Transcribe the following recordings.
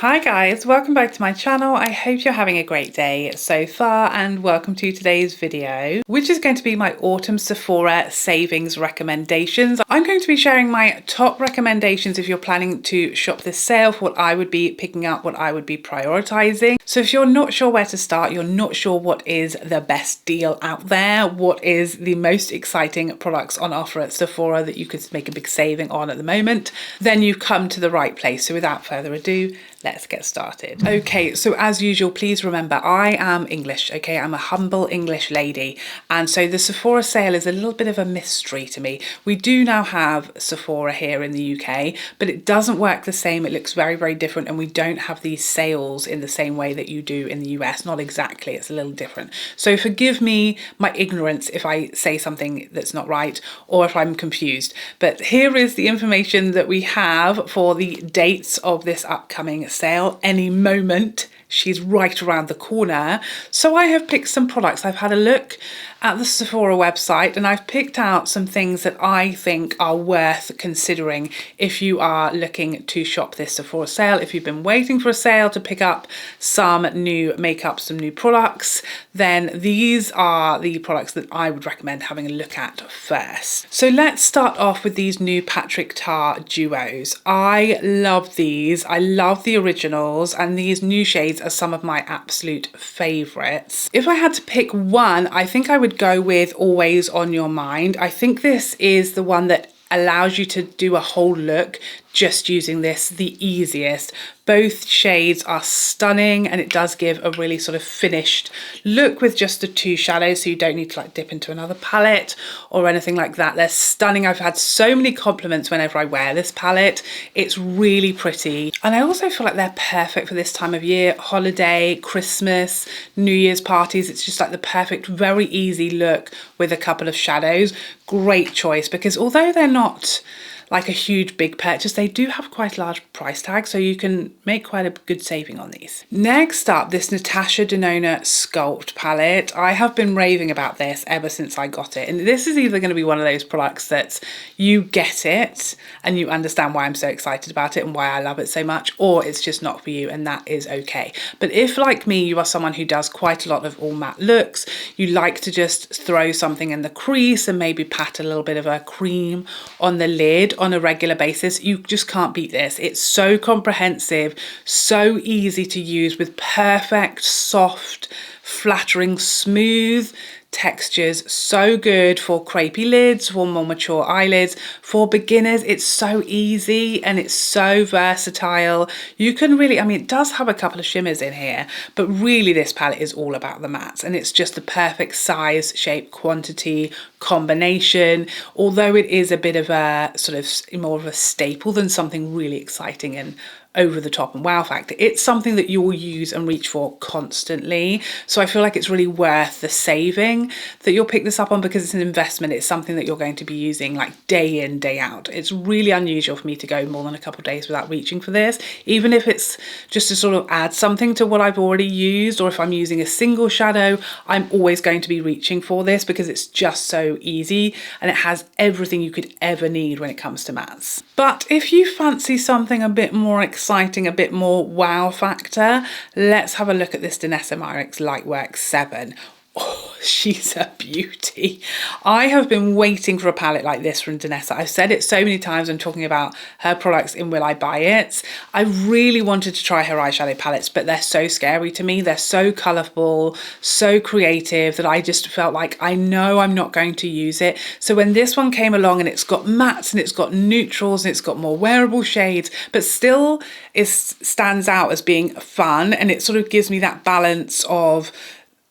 Hi guys, welcome back to my channel. I hope you're having a great day so far and welcome to today's video, which is going to be my autumn Sephora savings recommendations. I'm going to be sharing my top recommendations if you're planning to shop this sale, for what I would be picking up, what I would be prioritizing. So if you're not sure where to start, you're not sure what is the best deal out there, what is the most exciting products on offer at Sephora that you could make a big saving on at the moment, then you've come to the right place. So without further ado, let's get started. Okay, so as usual, please remember I am English, okay? I'm a humble English lady. And so the Sephora sale is a little bit of a mystery to me. We do now have Sephora here in the UK, but it doesn't work the same. It looks very, very different. And we don't have these sales in the same way that you do in the US. Not exactly, it's a little different. So forgive me my ignorance if I say something that's not right or if I'm confused. But here is the information that we have for the dates of this upcoming sale. Any moment, she's right around the corner. So I have picked some products. I've had a look at the Sephora website and I've picked out some things that I think are worth considering if you are looking to shop this Sephora sale. If you've been waiting for a sale to pick up some new makeup, some new products, then these are the products that I would recommend having a look at first. So let's start off with these new Patrick Tar duos. I love these. I love the originals, and these new shades are some of my absolute favorites. If I had to pick one, I think I would go with Always on Your Mind. I think this is the one that allows you to do a whole look just using this the easiest. Both shades are stunning and it does give a really sort of finished look with just the two shadows, so you don't need to like dip into another palette or anything like that. They're stunning. I've had so many compliments whenever I wear this palette. It's really pretty, and I also feel like they're perfect for this time of year: holiday, Christmas, New Year's parties. It's just like the perfect, very easy look with a couple of shadows. Great choice, because although they're not like a huge big purchase, they do have quite a large price tag, so you can make quite a good saving on these. Next up, this Natasha Denona Sculpt palette. I have been raving about this ever since I got it, and this is either going to be one of those products that you get it and you understand why I'm so excited about it and why I love it so much, or it's just not for you, and that is okay. But if, like me, you are someone who does quite a lot of all matte looks, you like to just throw something in the crease and maybe pat a little bit of a cream on the lid on a regular basis, you just can't beat this. It's so comprehensive, so easy to use, with perfect, soft, flattering, smooth textures. So good for crepey lids, for more mature eyelids. For beginners, it's so easy and it's so versatile. You can really, I mean, it does have a couple of shimmers in here, but really this palette is all about the mattes, and it's just the perfect size, shape, quantity combination. Although it is a bit of a sort of more of a staple than something really exciting and over the top and wow factor, it's something that you will use and reach for constantly. So I feel like it's really worth the saving that you'll pick this up on, because it's an investment. It's something that you're going to be using like day in, day out. It's really unusual for me to go more than a couple of days without reaching for this, even if it's just to sort of add something to what I've already used, or if I'm using a single shadow, I'm always going to be reaching for this because it's just so easy and it has everything you could ever need when it comes to mattes. But if you fancy something a bit more exciting, a bit more wow factor, let's have a look at this Danessa Myricks Lightwork 7. Oh, she's a beauty. I have been waiting for a palette like this from Danessa. I've said it so many times when talking about her products in Will I Buy It. I really wanted to try her eyeshadow palettes, but they're so scary to me. They're so colourful, so creative, that I just felt like I know I'm not going to use it. So when this one came along and it's got mattes and it's got neutrals and it's got more wearable shades, but still stands out as being fun, and it sort of gives me that balance of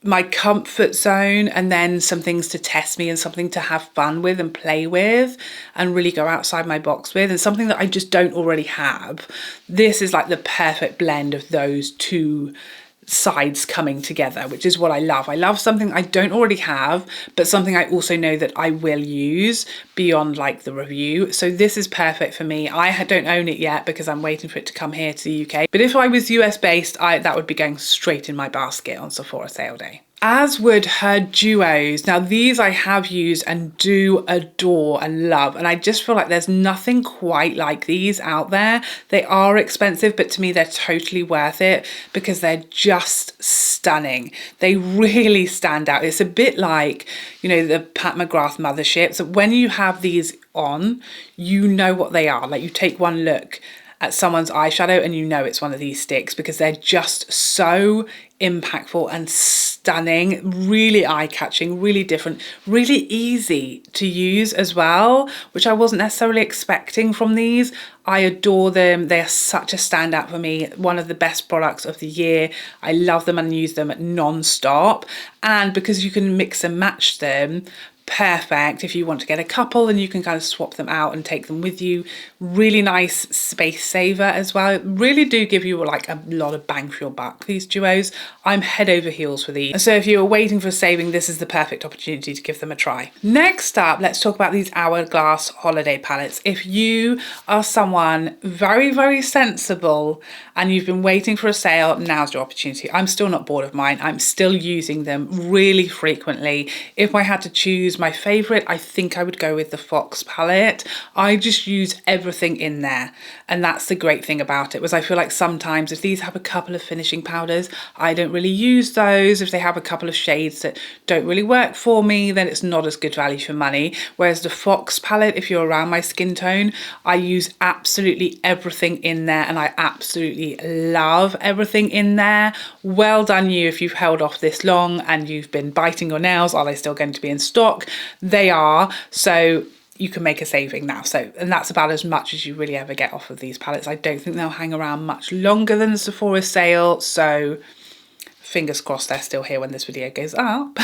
my comfort zone and then some things to test me and something to have fun with and play with and really go outside my box with, and something that I just don't already have. This is like the perfect blend of those two sides coming together, which is what I love. I love something I don't already have, but something I also know that I will use beyond like the review. So this is perfect for me. I don't own it yet because I'm waiting for it to come here to the UK. But if I was US based, that would be going straight in my basket on Sephora sale day. as would her duos. Now these I have used and do adore and love, and I just feel like there's nothing quite like these out there. They are expensive, but to me they're totally worth it because they're just stunning. They really stand out. It's a bit like, you know, the Pat McGrath Mothership. So when you have these on, you know what they are. Like, you take one look at someone's eyeshadow and you know it's one of these sticks because they're just so impactful and stunning, really eye-catching, really different, really easy to use as well, which I wasn't necessarily expecting from these. I adore them. They are such a standout for me. One of the best products of the year. I love them and use them non-stop. And because you can mix and match them, perfect if you want to get a couple and you can kind of swap them out and take them with you. Really nice space saver as well. Really do give you like a lot of bang for your buck, these duos. I'm head over heels for these. So if you're waiting for a saving, this is the perfect opportunity to give them a try. Next up, let's talk about these Hourglass holiday palettes. If you are someone very, very sensible and you've been waiting for a sale, now's your opportunity. I'm still not bored of mine. I'm still using them really frequently. If I had to choose my favorite, I think I would go with the Fox palette. I just use everything in there, and that's the great thing about it, was I feel like sometimes if these have a couple of finishing powders, I don't really use those. If they have a couple of shades that don't really work for me, then it's not as good value for money. Whereas the Fox palette, if you're around my skin tone, I use absolutely everything in there, and I absolutely love everything in there. Well done you if you've held off this long and you've been biting your nails. Are they still going to be in stock? They are, so you can make a saving now. So, and that's about as much as you really ever get off of these palettes. I don't think they'll hang around much longer than the Sephora sale, so fingers crossed they're still here when this video goes up.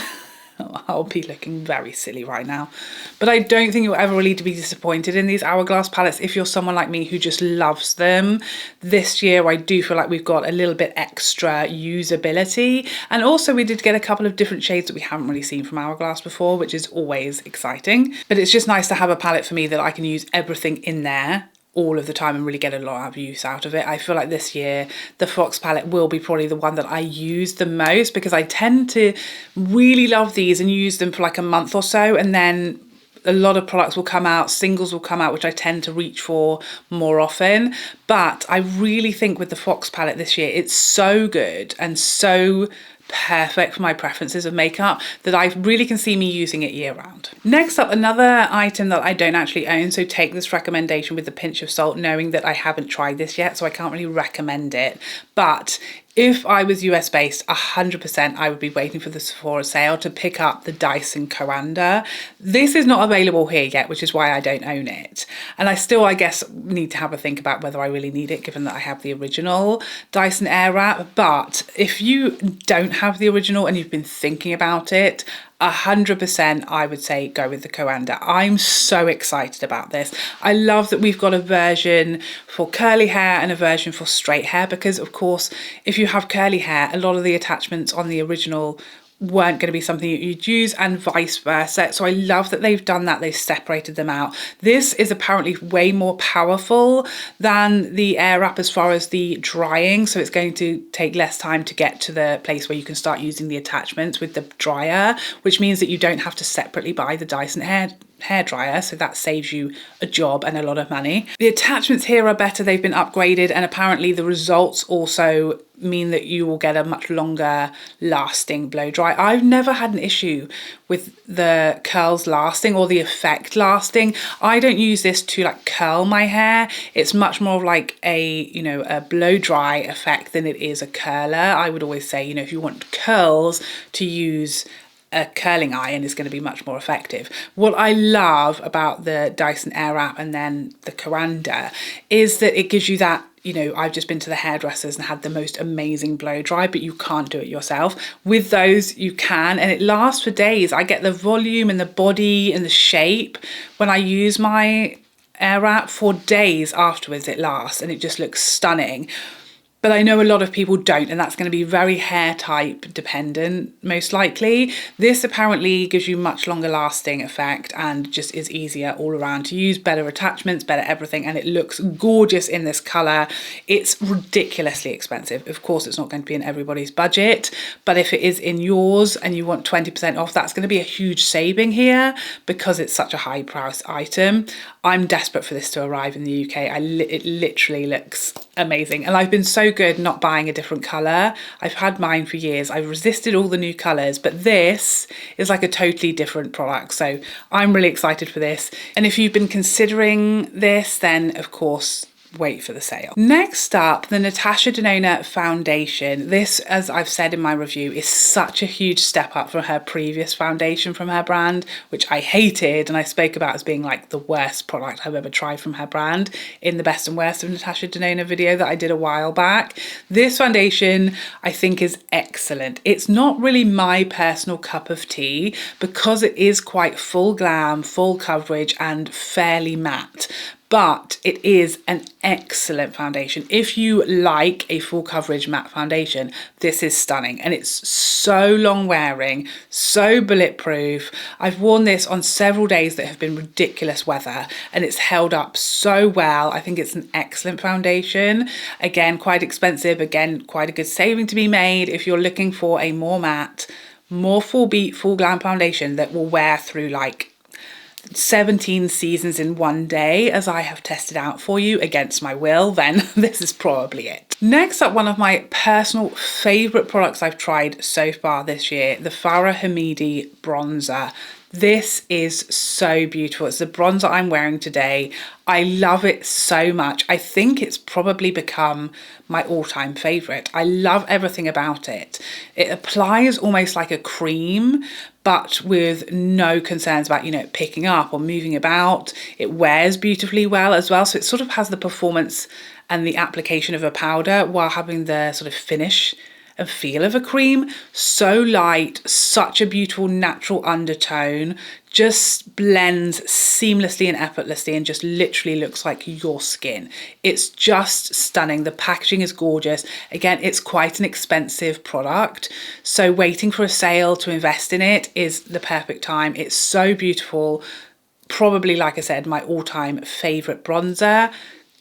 I'll be looking very silly right now. But I don't think you'll ever really be disappointed in these Hourglass palettes if you're someone like me who just loves them. This year I do feel like we've got a little bit extra usability, and also we did get a couple of different shades that we haven't really seen from Hourglass before, which is always exciting. But it's just nice to have a palette for me that I can use everything in there all of the time and really get a lot of use out of it. I feel like this year the Fox palette will be probably the one that I use the most, because I tend to really love these and use them for like a month or so, and then a lot of products will come out, singles will come out, which I tend to reach for more often. But I really think with the Fox palette this year, it's so good and so perfect for my preferences of makeup that I really can see me using it year round. Next up, another item that I don't actually own, so take this recommendation with a pinch of salt, knowing that I haven't tried this yet, so I can't really recommend it. But if I was US based, 100% I would be waiting for the Sephora sale to pick up the Dyson Coanda. This is not available here yet, which is why I don't own it. And I still, I guess, need to have a think about whether I really need it, given that I have the original Dyson Airwrap. But if you don't have the original and you've been thinking about it, 100% I would say go with the Coanda. I'm so excited about this. I love that we've got a version for curly hair and a version for straight hair, because of course if you have curly hair, a lot of the attachments on the original weren't going to be something you'd use, and vice versa. So I love that they've done that. They've separated them out. This is apparently way more powerful than the Airwrap as far as the drying, so it's going to take less time to get to the place where you can start using the attachments with the dryer, which means that you don't have to separately buy the Dyson hairdryer, so that saves you a job and a lot of money. The attachments here are better. They've been upgraded, and apparently the results also mean that you will get a much longer lasting blow dry. I've never had an issue with the curls lasting or the effect lasting. I don't use this to like curl my hair. It's much more of like a, you know, a blow dry effect than it is a curler. I would always say, you know, if you want curls, to use a curling iron is going to be much more effective. What I love about the Dyson Airwrap and then the Coanda is that it gives you that, you know, I've just been to the hairdressers and had the most amazing blow dry, but you can't do it yourself. With those you can, and it lasts for days. I get the volume and the body and the shape when I use my Airwrap for days afterwards. It lasts and it just looks stunning. but I know a lot of people don't, and that's going to be very hair type dependent, most likely. This apparently gives you much longer lasting effect and just is easier all around to use, better attachments, better everything, and it looks gorgeous in this colour. It's ridiculously expensive. Of course, it's not going to be in everybody's budget, but if it is in yours and you want 20% off, that's going to be a huge saving here because it's such a high price item. I'm desperate for this to arrive in the UK. It literally looks amazing, and I've been so good not buying a different colour. I've had mine for years. I've resisted all the new colours, but this is like a totally different product, so I'm really excited for this. And if you've been considering this, then of course wait for the sale. Next up, the Natasha Denona foundation. This, as I've said in my review, is such a huge step up from her previous foundation from her brand, which I hated and I spoke about as being like the worst product I've ever tried from her brand in the best and worst of Natasha Denona video that I did a while back. This foundation I think is excellent. It's not really my personal cup of tea because it is quite full glam, full coverage and fairly matte, but it is an excellent foundation. If you like a full coverage matte foundation, this is stunning, and it's so long wearing, so bulletproof. I've worn this on several days that have been ridiculous weather and it's held up so well. I think it's an excellent foundation. Again, quite expensive, again, quite a good saving to be made if you're looking for a more matte, more full beat, full glam foundation that will wear through like 17 seasons in one day, as I have tested out for you against my will, then this is probably it. Next up, one of my personal favourite products I've tried so far this year, the Farah Hamdi bronzer. This is so beautiful. It's the bronzer I'm wearing today. I love it so much. I think it's probably become my all-time favourite. I love everything about it. It applies almost like a cream, but with no concerns about, you know, picking up or moving about. It wears beautifully well as well. So it sort of has the performance and the application of a powder while having the sort of finish and feel of a cream. So light, such a beautiful natural undertone, just blends seamlessly and effortlessly and just literally looks like your skin. It's just stunning. The packaging is gorgeous. Again, it's quite an expensive product, so waiting for a sale to invest in it is the perfect time. It's so beautiful. Probably, like I said, my all-time favorite bronzer.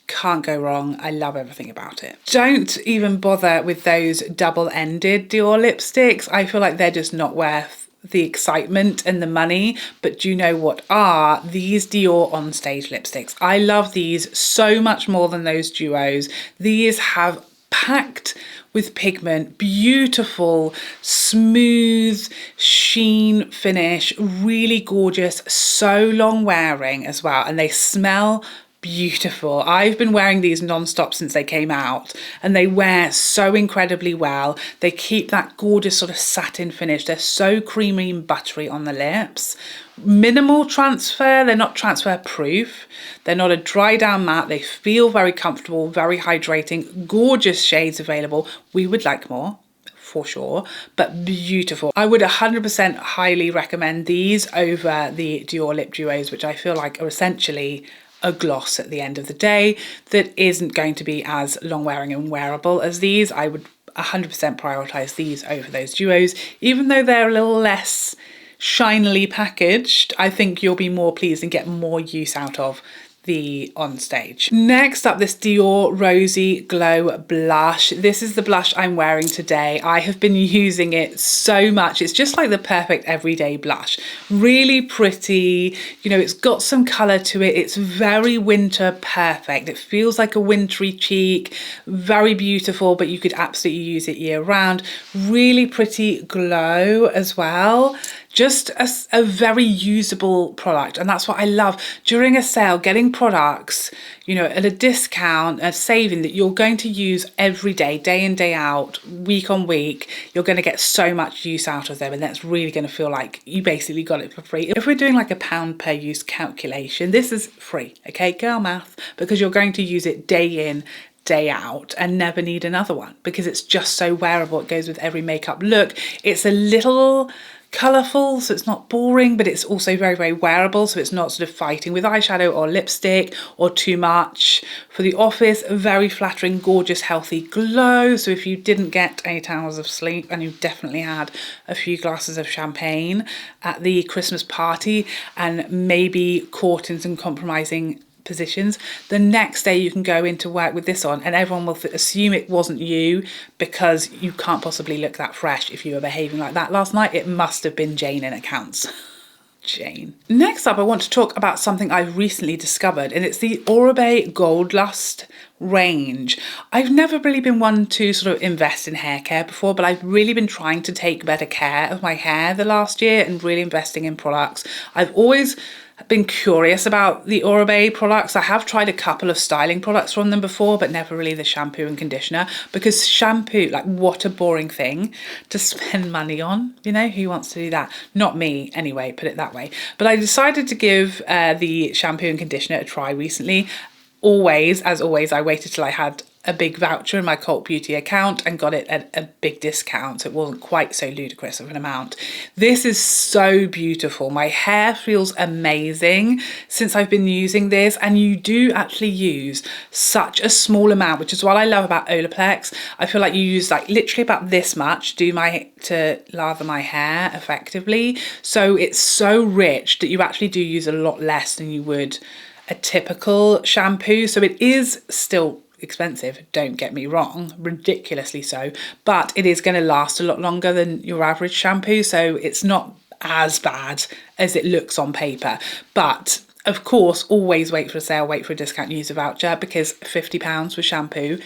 Can't go wrong. I love everything about it. Don't even bother with those double-ended Dior lipsticks. I feel like they're just not worth the excitement and the money. But do you know what are these Dior on stage lipsticks? I love these so much more than those duos. These have packed with pigment, beautiful, smooth sheen finish, really gorgeous, so long wearing as well, and they smell beautiful. I've been wearing these non-stop since they came out and they wear so incredibly well. They keep that gorgeous sort of satin finish. They're so creamy and buttery on the lips. Minimal transfer. They're not transfer proof. They're not a dry down matte. They feel very comfortable, very hydrating, gorgeous shades available. We would like more, for sure, but beautiful. I would 100% highly recommend these over the Dior lip duos, which I feel like are essentially a gloss at the end of the day that isn't going to be as long wearing and wearable as these. I would 100% prioritize these over those duos, even though they're a little less shinily packaged. I think you'll be more pleased and get more use out of the on stage. Next up, this Dior Rosy Glow blush. This is the blush I'm wearing today. I have been using it so much. It's just like the perfect everyday blush. Really pretty, you know, it's got some color to it. It's very winter perfect. It feels like a wintry cheek, very beautiful, but you could absolutely use it year round. Really pretty glow as well. Just a very usable product, and that's what I love. During a sale, getting products, you know, at a discount, a saving that you're going to use every day, day in, day out, week on week, you're going to get so much use out of them, and that's really going to feel like you basically got it for free. If we're doing like a pound per use calculation, this is free, okay, girl math, because you're going to use it day in, day out and never need another one because it's just so wearable. It goes with every makeup look. It's a little colourful, so it's not boring, but it's also very, very wearable, so it's not sort of fighting with eyeshadow or lipstick or too much. For the office, a very flattering, gorgeous, healthy glow. So if you didn't get 8 hours of sleep and you definitely had a few glasses of champagne at the Christmas party and maybe caught in some compromising positions, the next day you can go into work with this on and everyone will assume it wasn't you, because you can't possibly look that fresh if you were behaving like that last night. It must have been Jane in accounts. Jane. Next up, I want to talk about something I've recently discovered, and it's the Oribe Gold Lust range. I've never really been one to sort of invest in hair care before, but I've really been trying to take better care of my hair the last year and really investing in products. I've always been curious about the Oribe products. I have tried a couple of styling products from them before, but never really the shampoo and conditioner, because shampoo, like, what a boring thing to spend money on. You know, who wants to do that? Not me anyway, put it that way. But I decided to give the shampoo and conditioner a try recently. As always, I waited till I had a big voucher in my Cult Beauty account and got it at a big discount, so it wasn't quite so ludicrous of an amount. This is so beautiful. My hair feels amazing since I've been using this, and you do actually use such a small amount, which is what I love about Olaplex. I feel like you use like literally about this much to lather my hair effectively, so it's so rich that you actually do use a lot less than you would a typical shampoo. So it is still expensive, don't get me wrong, ridiculously so, but it is going to last a lot longer than your average shampoo, so it's not as bad as it looks on paper. But of course, always wait for a sale, wait for a discount, use a voucher, because £50 for shampoo,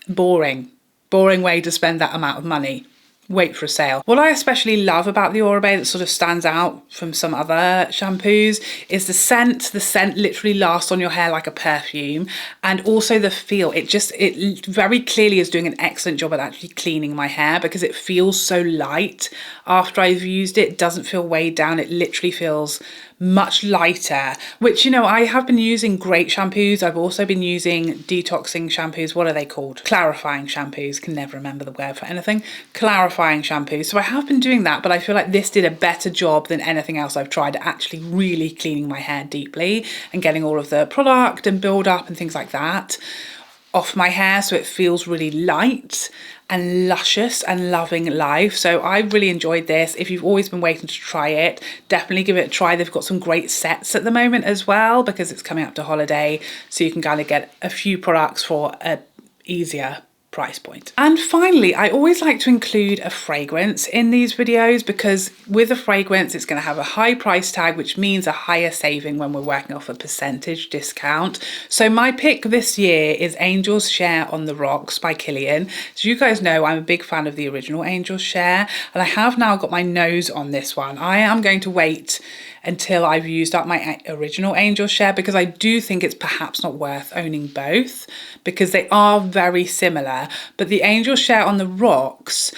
boring way to spend that amount of money. Wait for a sale. What I especially love about the Oribe that sort of stands out from some other shampoos is the scent. The scent literally lasts on your hair like a perfume, and also the feel. It very clearly is doing an excellent job at actually cleaning my hair, because it feels so light after I've used it. It doesn't feel weighed down. It literally feels much lighter, which, you know, I have been using great shampoos. I've also been using detoxing shampoos. What are they called? Clarifying shampoos. Can never remember the word for anything. Clarifying shampoos. So I have been doing that, but I feel like this did a better job than anything else I've tried at actually really cleaning my hair deeply and getting all of the product and build up and things like that off my hair, so it feels really light and luscious and loving life. So I really enjoyed this. If you've always been waiting to try it, definitely give it a try. They've got some great sets at the moment as well, because it's coming up to holiday, so you can kind of get a few products for a easier price point. And finally, I always like to include a fragrance in these videos, because with a fragrance it's going to have a high price tag, which means a higher saving when we're working off a percentage discount. So my pick this year is Angel's Share on the Rocks by Kilian. So you guys know I'm a big fan of the original Angel's Share, and I have now got my nose on this one. I am going to wait until I've used up my original Angel's Share, because I do think it's perhaps not worth owning both, because they are very similar. But the Angel's Share on the Rocks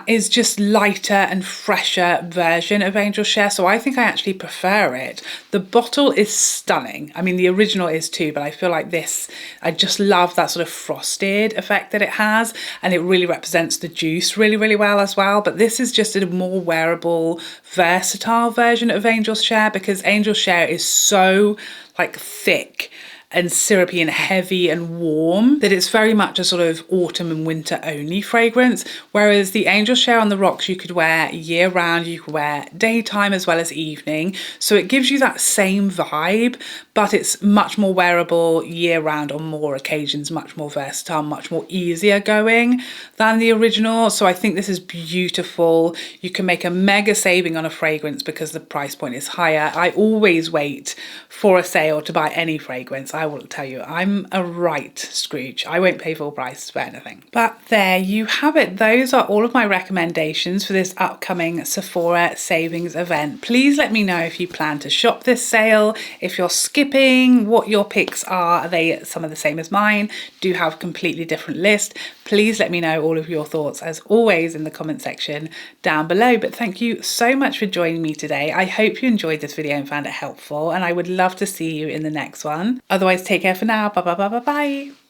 is just lighter and fresher version of Angel's Share, so I think I actually prefer it. The bottle is stunning. I mean, the original is too, but I feel like this, I just love that sort of frosted effect that it has, and it really represents the juice really, really well as well. But this is just a more wearable, versatile version of Angel's Share, because Angel's Share is so like thick and syrupy and heavy and warm that it's very much a sort of autumn and winter only fragrance, whereas the Angel's Share on the Rocks you could wear year round, you could wear daytime as well as evening, so it gives you that same vibe, but it's much more wearable year round on more occasions, much more versatile, much more easier going than the original. So I think this is beautiful. You can make a mega saving on a fragrance because the price point is higher. I always wait for a sale to buy any fragrance. I will tell you, I'm a right Scrooge. I won't pay full price for anything. But there you have it. Those are all of my recommendations for this upcoming Sephora savings event. Please let me know if you plan to shop this sale, if you're skipping, what your picks are. Are they some of the same as mine? Do you have a completely different list? Please let me know all of your thoughts as always in the comment section down below. But thank you so much for joining me today. I hope you enjoyed this video and found it helpful, and I would love to see you in the next one. Otherwise, take care for now. Bye bye bye bye bye.